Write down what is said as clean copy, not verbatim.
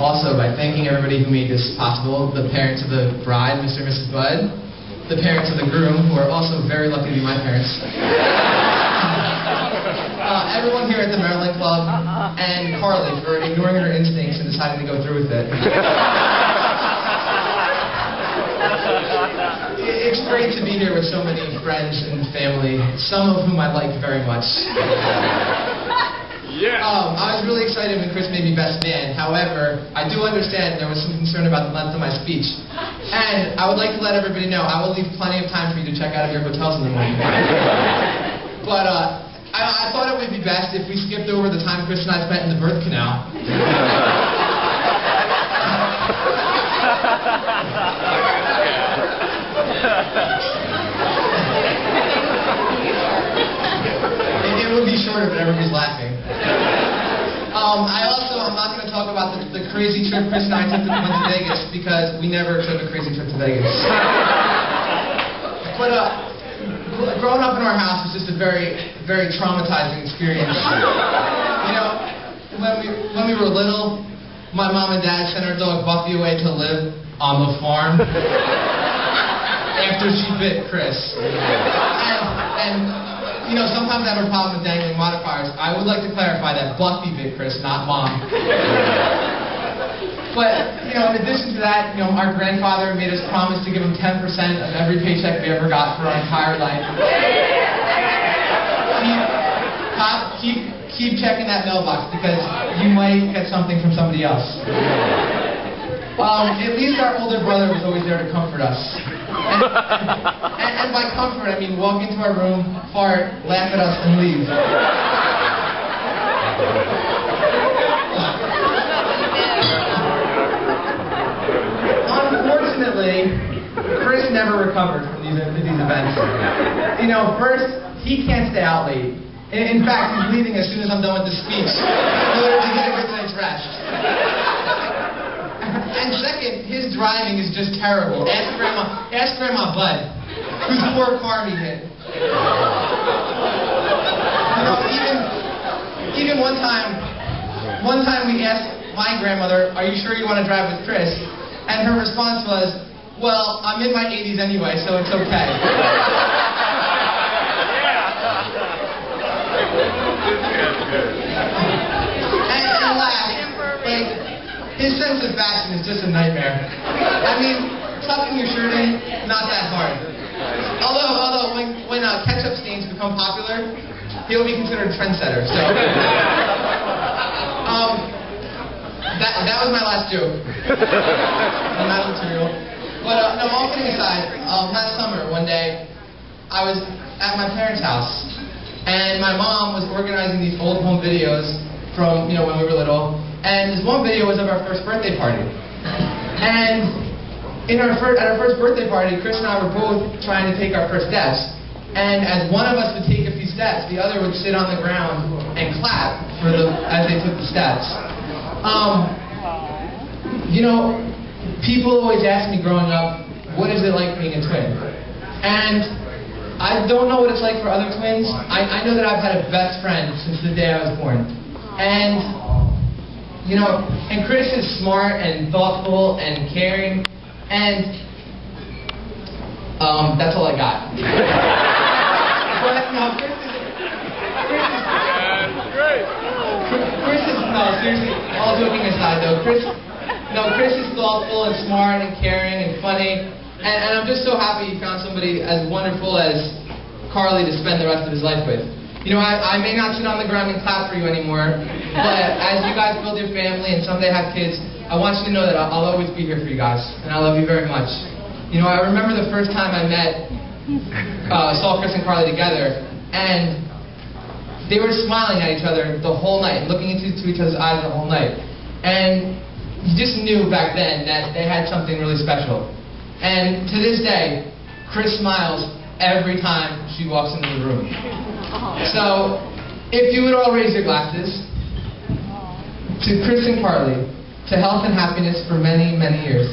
also by thanking everybody who made this possible, the parents of the bride, Mr. and Mrs. Budd, the parents of the groom, who are also very lucky to be my parents, everyone here at the Maryland Club, and Carly for ignoring her instincts and deciding to go through with it. It's great to be here with so many friends and family, some of whom I like very much. Yeah. I was really excited when Chris made me best man. However, I do understand there was some concern about the length of my speech. And I would like to let everybody know I will leave plenty of time for you to check out of your hotels in the morning. But I thought it would be best if we skipped over the time Chris and I spent in the birth canal. It would be shorter, but everybody's laughing. I'm not going to talk about the crazy trip Chris and I took when we went to Vegas, because we never took a crazy trip to Vegas. But growing up in our house was just a very, very traumatizing experience. You know, when we were little, my mom and dad sent our dog Buffy away to live on the farm after she bit Chris. And you know, sometimes I have a problem with dangling modifiers. I would like to clarify that Buffy bit Chris, not Mom. But, you know, in addition to that, you know, our grandfather made us promise to give him 10% of every paycheck we ever got for our entire life. Keep checking that mailbox, because you might get something from somebody else. At least our older brother was always there to comfort us. And by comfort, I mean walk into our room, fart, laugh at us, and leave. Unfortunately, Chris never recovered from these events. You know, first, he can't stay out late. In fact, he's leaving as soon as I'm done with the speech in order to get a good night's rest. And second, his driving is just terrible. Ask Grandma Bud, whose poor car he hit. You know, even one time we asked my grandmother, "Are you sure you want to drive with Chris?" And her response was, "Well, I'm in my 80s anyway, so it's okay." And last, like, his sense of fashion is just a nightmare. I mean, tucking your shirt in, not that hard. Although when ketchup stains become popular, he'll be considered a trendsetter. So, that was my last joke. I'm out of material. But no, all kidding aside, last summer, one day, I was at my parents' house, and my mom was organizing these old home videos from, you know, when we were little. And this one video was of our first birthday party. And at our first birthday party, Chris and I were both trying to take our first steps. And as one of us would take a few steps, the other would sit on the ground and clap as they took the steps. You know, people always ask me growing up, what is it like being a twin? And I don't know what it's like for other twins. I know that I've had a best friend since the day I was born. And you know, and Chris is smart and thoughtful and caring, and that's all I got. But no, Chris is no, seriously, all joking aside though, Chris is thoughtful and smart and caring and funny, and I'm just so happy he found somebody as wonderful as Carly to spend the rest of his life with. You know, I may not sit on the ground and clap for you anymore, but as you guys build your family and someday have kids, I want you to know that I'll always be here for you guys, and I love you very much. You know, I remember the first time I saw Chris and Carly together, and they were smiling at each other the whole night, looking into each other's eyes the whole night. And you just knew back then that they had something really special. And to this day, Chris smiles every time she walks into the room. So, if you would all raise your glasses to Chris and Carly, to health and happiness for many, many years.